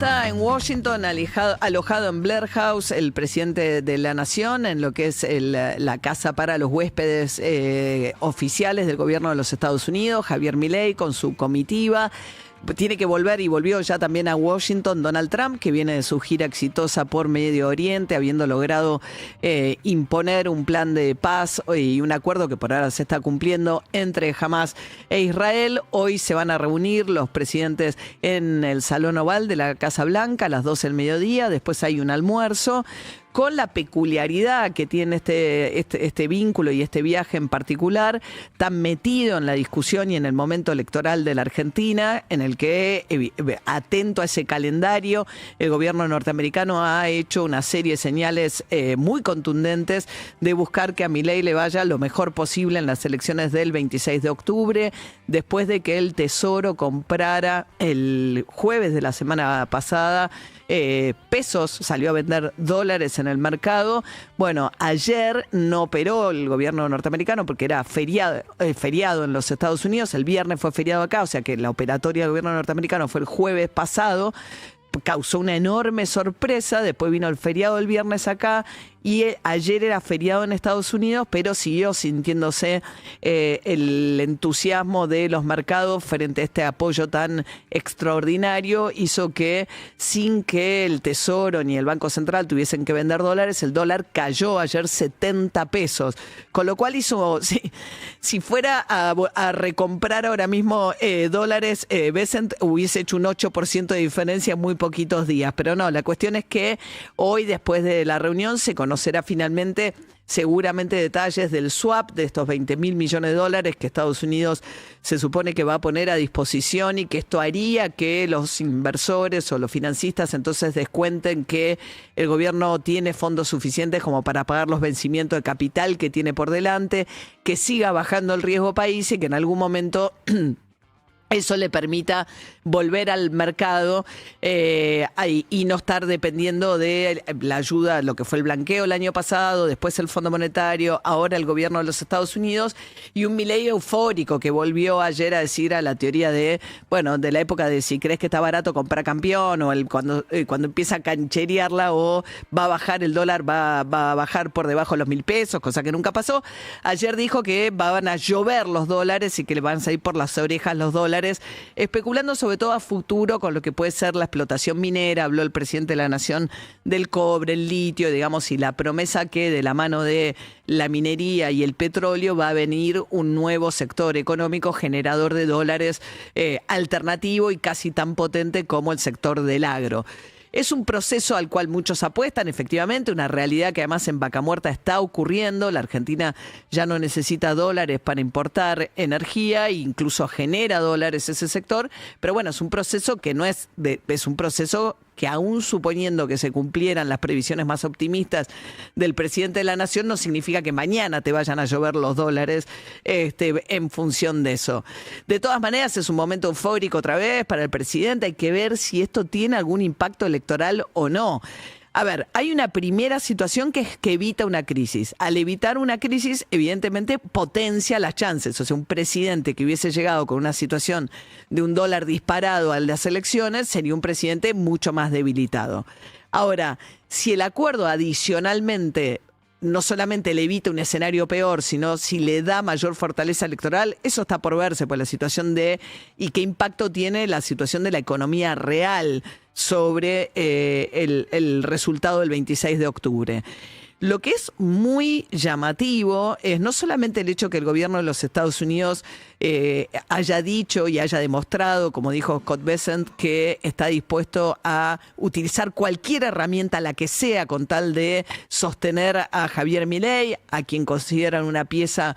Está en Washington, alojado en Blair House, el presidente de la nación, en lo que es la casa para los huéspedes oficiales del gobierno de los Estados Unidos, Javier Milei, con su comitiva. Tiene que volver y volvió ya también a Washington Donald Trump, que viene de su gira exitosa por Medio Oriente, habiendo logrado imponer un plan de paz y un acuerdo que por ahora se está cumpliendo entre Hamás e Israel. Hoy se van a reunir los presidentes en el Salón Oval de la Casa Blanca a las 12 del mediodía. Después hay un almuerzo, con la peculiaridad que tiene este vínculo y este viaje en particular, tan metido en la discusión y en el momento electoral de la Argentina, en el que, atento a ese calendario, el gobierno norteamericano ha hecho una serie de señales muy contundentes de buscar que a Milei le vaya lo mejor posible en las elecciones del 26 de octubre, después de que el Tesoro comprara el jueves de la semana pasada pesos, salió a vender dólares en el mercado. Bueno, ayer no operó el gobierno norteamericano porque era feriado en los Estados Unidos. El viernes fue feriado acá, o sea que la operatoria del gobierno norteamericano fue el jueves pasado. Causó una enorme sorpresa. Después vino el feriado el viernes acá y ayer era feriado en Estados Unidos, pero siguió sintiéndose el entusiasmo de los mercados frente a este apoyo tan extraordinario. Hizo que, sin que el Tesoro ni el Banco Central tuviesen que vender dólares, el dólar cayó ayer 70 pesos. Con lo cual hizo, si fuera a recomprar ahora mismo dólares, Besant hubiese hecho un 8% de diferencia en muy poquitos días. Pero no, la cuestión es que hoy, después de la reunión, se conocerá finalmente seguramente detalles del swap de estos 20.000 millones de dólares que Estados Unidos se supone que va a poner a disposición, y que esto haría que los inversores o los financistas entonces descuenten que el gobierno tiene fondos suficientes como para pagar los vencimientos de capital que tiene por delante, que siga bajando el riesgo país y que en algún momento eso le permita volver al mercado y no estar dependiendo de la ayuda, lo que fue el blanqueo el año pasado, después el Fondo Monetario, ahora el gobierno de los Estados Unidos, y un Milei eufórico que volvió ayer a decir a la teoría de la época de si crees que está barato, compra campeón, o cuando empieza a cancherearla, o va a bajar el dólar, va a bajar por debajo de los 1.000 pesos, cosa que nunca pasó. Ayer dijo que van a llover los dólares y que le van a salir por las orejas los dólares, especulando sobre todo a futuro con lo que puede ser la explotación minera. Habló el presidente de la nación del cobre, el litio, digamos, y la promesa que de la mano de la minería y el petróleo va a venir un nuevo sector económico generador de dólares alternativo y casi tan potente como el sector del agro. Es un proceso al cual muchos apuestan, efectivamente, una realidad que además en Vaca Muerta está ocurriendo. La Argentina ya no necesita dólares para importar energía e incluso genera dólares ese sector, pero bueno, es un proceso que es un proceso que, aún suponiendo que se cumplieran las previsiones más optimistas del presidente de la nación, no significa que mañana te vayan a llover los dólares en función de eso. De todas maneras, es un momento eufórico otra vez para el presidente. Hay que ver si esto tiene algún impacto electoral o no. A ver, hay una primera situación que es que evita una crisis. Al evitar una crisis, evidentemente potencia las chances. O sea, un presidente que hubiese llegado con una situación de un dólar disparado a las elecciones sería un presidente mucho más debilitado. Ahora, si el acuerdo adicionalmente no solamente le evita un escenario peor, sino si le da mayor fortaleza electoral, eso está por verse, por la situación y qué impacto tiene la situación de la economía real sobre el resultado del 26 de octubre. Lo que es muy llamativo es no solamente el hecho que el gobierno de los Estados Unidos haya dicho y haya demostrado, como dijo Scott Bessent, que está dispuesto a utilizar cualquier herramienta, la que sea, con tal de sostener a Javier Milei, a quien consideran una pieza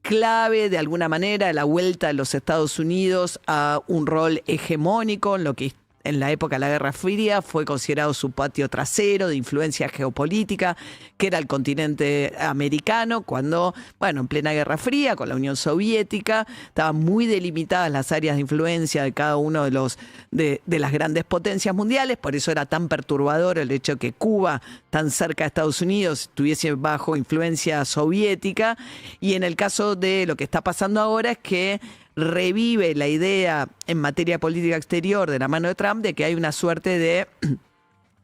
clave de alguna manera de la vuelta de los Estados Unidos a un rol hegemónico en lo que en la época de la Guerra Fría fue considerado su patio trasero de influencia geopolítica, que era el continente americano, cuando, en plena Guerra Fría, con la Unión Soviética, estaban muy delimitadas las áreas de influencia de cada uno de las grandes potencias mundiales. Por eso era tan perturbador el hecho de que Cuba, tan cerca de Estados Unidos, estuviese bajo influencia soviética. Y en el caso de lo que está pasando ahora es que revive la idea en materia política exterior de la mano de Trump de que hay una suerte de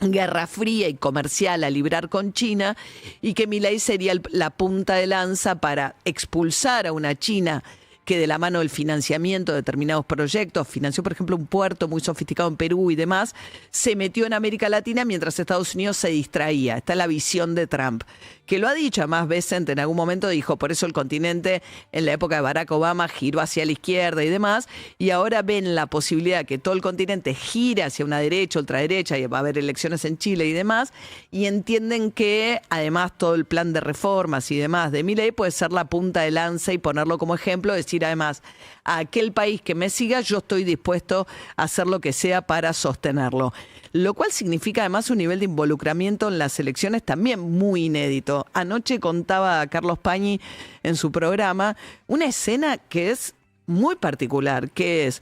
guerra fría y comercial a librar con China y que Milei sería la punta de lanza para expulsar a una China que de la mano del financiamiento de determinados proyectos, financió por ejemplo un puerto muy sofisticado en Perú y demás, se metió en América Latina mientras Estados Unidos se distraía. Esta es la visión de Trump, que lo ha dicho, además Bessent en algún momento dijo, por eso el continente en la época de Barack Obama giró hacia la izquierda y demás, y ahora ven la posibilidad de que todo el continente gire hacia una derecha, ultraderecha, y va a haber elecciones en Chile y demás, y entienden que además todo el plan de reformas y demás de Milei puede ser la punta de lanza y ponerlo como ejemplo, decir además, a aquel país que me siga, yo estoy dispuesto a hacer lo que sea para sostenerlo. Lo cual significa además un nivel de involucramiento en las elecciones también muy inédito. Anoche contaba Carlos Pañi en su programa una escena que es muy particular, que es,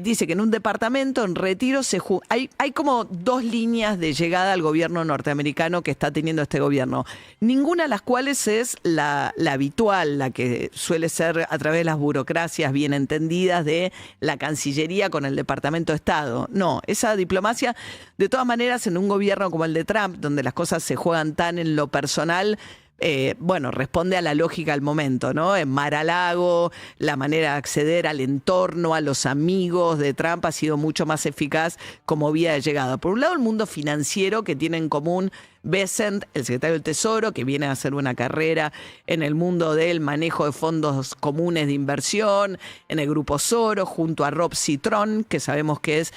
dice que en un departamento en Retiro hay como dos líneas de llegada al gobierno norteamericano que está teniendo este gobierno, ninguna de las cuales es la habitual, la que suele ser a través de las burocracias bien entendidas de la Cancillería con el Departamento de Estado. No, esa diplomacia, de todas maneras, en un gobierno como el de Trump, donde las cosas se juegan tan en lo personal, responde a la lógica del momento, ¿no? En Mar-a-Lago, la manera de acceder al entorno, a los amigos de Trump ha sido mucho más eficaz como vía de llegada. Por un lado, el mundo financiero que tiene en común Bessent, el secretario del Tesoro, que viene a hacer una carrera en el mundo del manejo de fondos comunes de inversión, en el Grupo Soros, junto a Rob Citron, que sabemos que es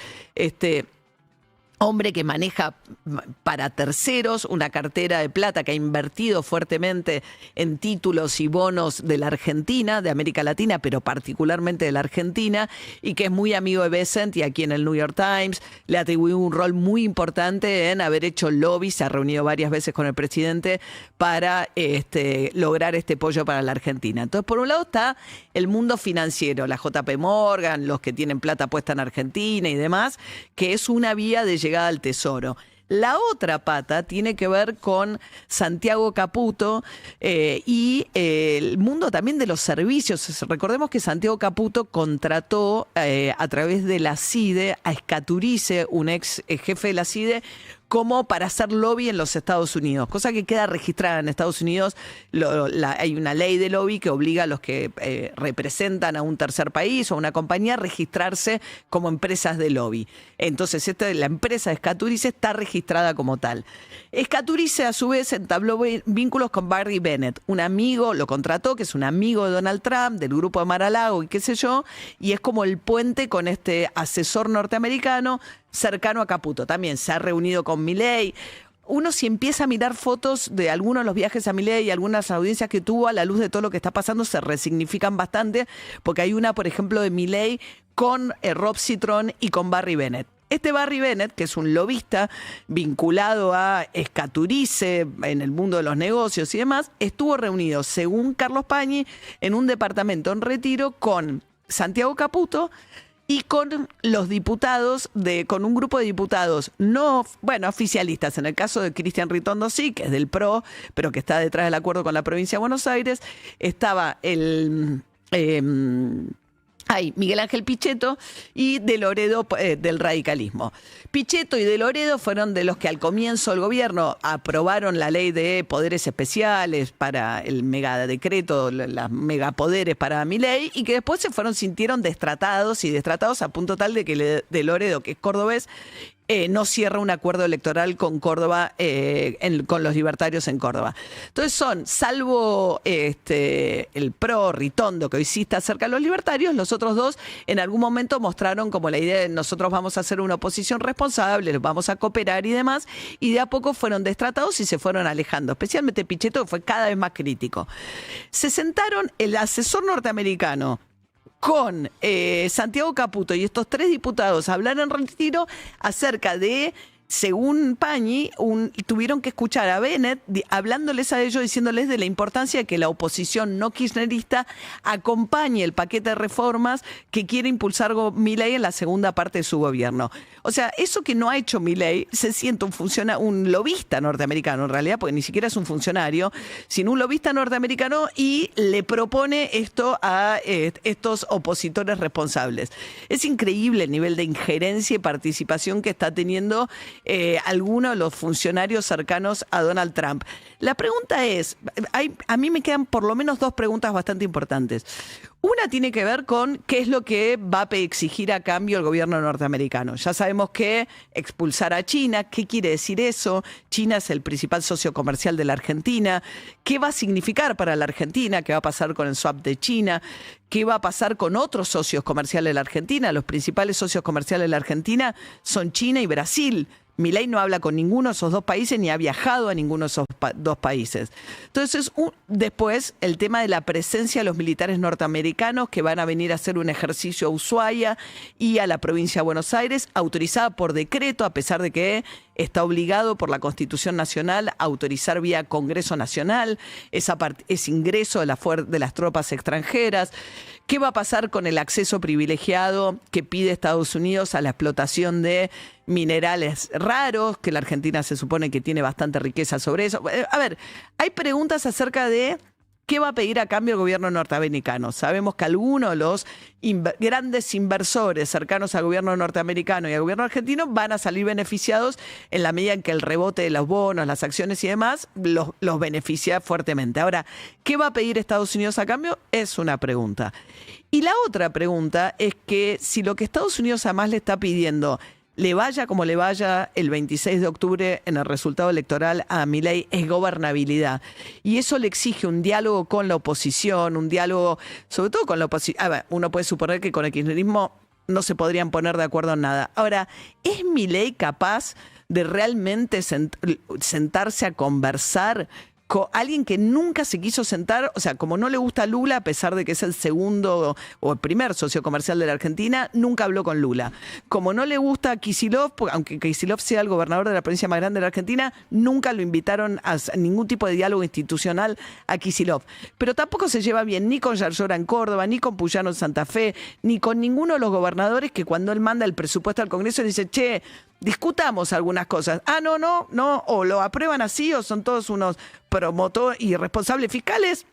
hombre que maneja para terceros una cartera de plata que ha invertido fuertemente en títulos y bonos de la Argentina, de América Latina, pero particularmente de la Argentina, y que es muy amigo de Bessent y aquí en el New York Times le atribuyó un rol muy importante en haber hecho lobby, se ha reunido varias veces con el presidente para lograr este apoyo para la Argentina. Entonces, por un lado está el mundo financiero, la JP Morgan, los que tienen plata puesta en Argentina y demás, que es una vía de llegada al Tesoro. La otra pata tiene que ver con Santiago Caputo y el mundo también de los servicios. Recordemos que Santiago Caputo contrató a través de la CIDE a Escaturice, un ex jefe de la CIDE, como para hacer lobby en los Estados Unidos, cosa que queda registrada en Estados Unidos. Hay una ley de lobby que obliga a los que representan a un tercer país o a una compañía a registrarse como empresas de lobby. Entonces, la empresa de Escaturice está registrada como tal. Escaturice, a su vez, entabló vínculos con Barry Bennett, un amigo, lo contrató, que es un amigo de Donald Trump, del grupo de Mar-a-Lago y qué sé yo, y es como el puente con este asesor norteamericano cercano a Caputo. También se ha reunido con Milei. Uno, si empieza a mirar fotos de algunos de los viajes a Milei y algunas audiencias que tuvo, a la luz de todo lo que está pasando, se resignifican bastante, porque hay una, por ejemplo, de Milei con Rob Citron y con Barry Bennett. Este Barry Bennett, que es un lobista vinculado a Escaturice en el mundo de los negocios y demás, estuvo reunido, según Carlos Pañi, en un departamento en Retiro con Santiago Caputo y con los diputados, con un grupo de diputados oficialistas. En el caso de Cristian Ritondo sí, que es del PRO, pero que está detrás del acuerdo con la provincia de Buenos Aires. Estaba Miguel Ángel Pichetto y De Loredo del radicalismo. Pichetto y De Loredo fueron de los que al comienzo del gobierno aprobaron la ley de poderes especiales para el megadecreto, las megapoderes para Milei, y que después sintieron destratados a punto tal de que De Loredo, que es cordobés, no cierra un acuerdo electoral con Córdoba, con los libertarios en Córdoba. Entonces salvo el PRO, Ritondo, que hoy sí está cerca de los libertarios, los otros dos en algún momento mostraron como la idea de nosotros vamos a hacer una oposición responsable, vamos a cooperar y demás, y de a poco fueron destratados y se fueron alejando, especialmente Pichetto, que fue cada vez más crítico. Se sentaron el asesor norteamericano con Santiago Caputo y estos tres diputados a hablar en Retiro acerca de según Pañi, tuvieron que escuchar a Bennett hablándoles a ellos, diciéndoles de la importancia de que la oposición no kirchnerista acompañe el paquete de reformas que quiere impulsar Milei en la segunda parte de su gobierno. O sea, eso que no ha hecho Milei, se siente un lobista norteamericano en realidad, porque ni siquiera es un funcionario, sino un lobista norteamericano, y le propone esto a estos opositores responsables. Es increíble el nivel de injerencia y participación que está teniendo algunos de los funcionarios cercanos a Donald Trump. La pregunta es, a mí me quedan por lo menos dos preguntas bastante importantes. Una tiene que ver con qué es lo que va a exigir a cambio el gobierno norteamericano. Ya sabemos que expulsar a China, ¿qué quiere decir eso? China es el principal socio comercial de la Argentina. ¿Qué va a significar para la Argentina? ¿Qué va a pasar con el swap de China? ¿Qué va a pasar con otros socios comerciales de la Argentina? Los principales socios comerciales de la Argentina son China y Brasil. Milei no habla con ninguno de esos dos países ni ha viajado a ninguno de esos dos países. Entonces, después, el tema de la presencia de los militares norteamericanos que van a venir a hacer un ejercicio a Ushuaia y a la provincia de Buenos Aires, autorizada por decreto, a pesar de que está obligado por la Constitución Nacional a autorizar vía Congreso Nacional ese ingreso de las tropas extranjeras. ¿Qué va a pasar con el acceso privilegiado que pide Estados Unidos a la explotación de minerales raros, que la Argentina se supone que tiene bastante riqueza sobre eso? A ver, hay preguntas acerca de qué va a pedir a cambio el gobierno norteamericano. Sabemos que algunos de los grandes inversores cercanos al gobierno norteamericano y al gobierno argentino van a salir beneficiados en la medida en que el rebote de los bonos, las acciones y demás los beneficia fuertemente. Ahora, ¿qué va a pedir Estados Unidos a cambio? Es una pregunta. Y la otra pregunta es que si lo que Estados Unidos además le está pidiendo, le vaya como le vaya el 26 de octubre en el resultado electoral a Milei, es gobernabilidad. Y eso le exige un diálogo con la oposición, un diálogo sobre todo con la oposición. A ver, uno puede suponer que con el kirchnerismo no se podrían poner de acuerdo en nada. Ahora, ¿es Milei capaz de realmente sentarse a conversar con alguien que nunca se quiso sentar? O sea, como no le gusta Lula, a pesar de que es el segundo o el primer socio comercial de la Argentina, nunca habló con Lula. Como no le gusta Kicillof, aunque Kicillof sea el gobernador de la provincia más grande de la Argentina, nunca lo invitaron a ningún tipo de diálogo institucional a Kicillof. Pero tampoco se lleva bien ni con Yarlora en Córdoba, ni con Puyano en Santa Fe, ni con ninguno de los gobernadores que cuando él manda el presupuesto al Congreso le dice, che, discutamos algunas cosas. No, o lo aprueban así o son todos unos promotores y responsables fiscales.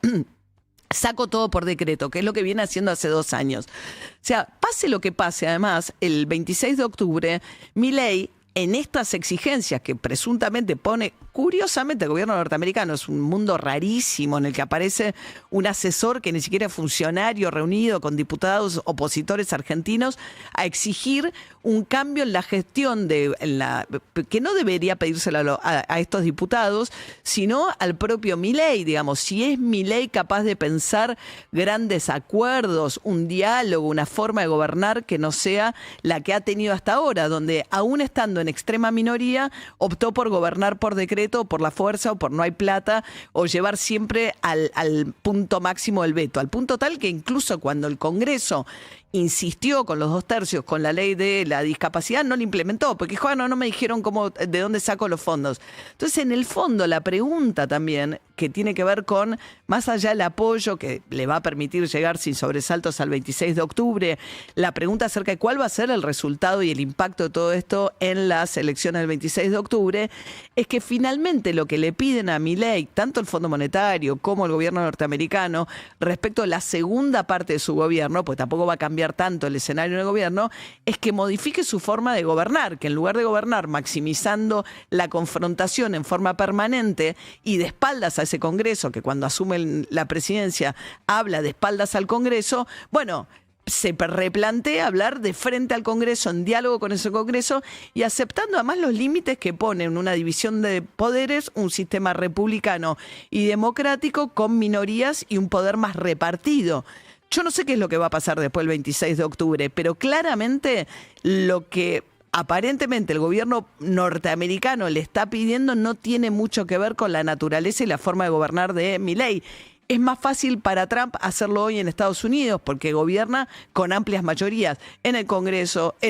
Saco todo por decreto, que es lo que viene haciendo hace 2 años. O sea, pase lo que pase, además, el 26 de octubre, Milei, en estas exigencias que presuntamente pone, curiosamente el gobierno norteamericano es un mundo rarísimo en el que aparece un asesor que ni siquiera es funcionario reunido con diputados opositores argentinos a exigir un cambio en la gestión que no debería pedírselo a estos diputados, sino al propio Milei, digamos, si es Milei capaz de pensar grandes acuerdos, un diálogo, una forma de gobernar que no sea la que ha tenido hasta ahora, donde aún estando en extrema minoría, optó por gobernar por decreto, por la fuerza o por no hay plata, o llevar siempre al punto máximo del veto, al punto tal que incluso cuando el Congreso insistió con los 2/3 con la ley de la discapacidad, no la implementó, porque dijo, no me dijeron de dónde saco los fondos. Entonces, en el fondo, la pregunta también, que tiene que ver con, más allá del apoyo que le va a permitir llegar sin sobresaltos al 26 de octubre, la pregunta acerca de cuál va a ser el resultado y el impacto de todo esto en las elecciones del 26 de octubre, es que finalmente lo que le piden a Milei, tanto el Fondo Monetario como el gobierno norteamericano, respecto a la segunda parte de su gobierno, pues tampoco va a cambiar tanto el escenario del gobierno, es que modifique su forma de gobernar, que en lugar de gobernar maximizando la confrontación en forma permanente y de espaldas a ese Congreso, que cuando asume la presidencia habla de espaldas al Congreso, bueno, se replantea hablar de frente al Congreso, en diálogo con ese Congreso y aceptando además los límites que ponen una división de poderes, un sistema republicano y democrático con minorías y un poder más repartido. Yo no sé qué es lo que va a pasar después del 26 de octubre, pero claramente lo que aparentemente el gobierno norteamericano le está pidiendo no tiene mucho que ver con la naturaleza y la forma de gobernar de Milei. Es más fácil para Trump hacerlo hoy en Estados Unidos porque gobierna con amplias mayorías en el Congreso y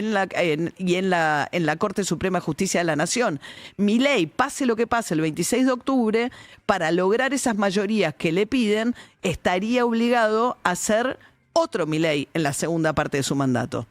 en la Corte Suprema de Justicia de la Nación. Milei, pase lo que pase el 26 de octubre, para lograr esas mayorías que le piden, estaría obligado a hacer otro Milei en la segunda parte de su mandato.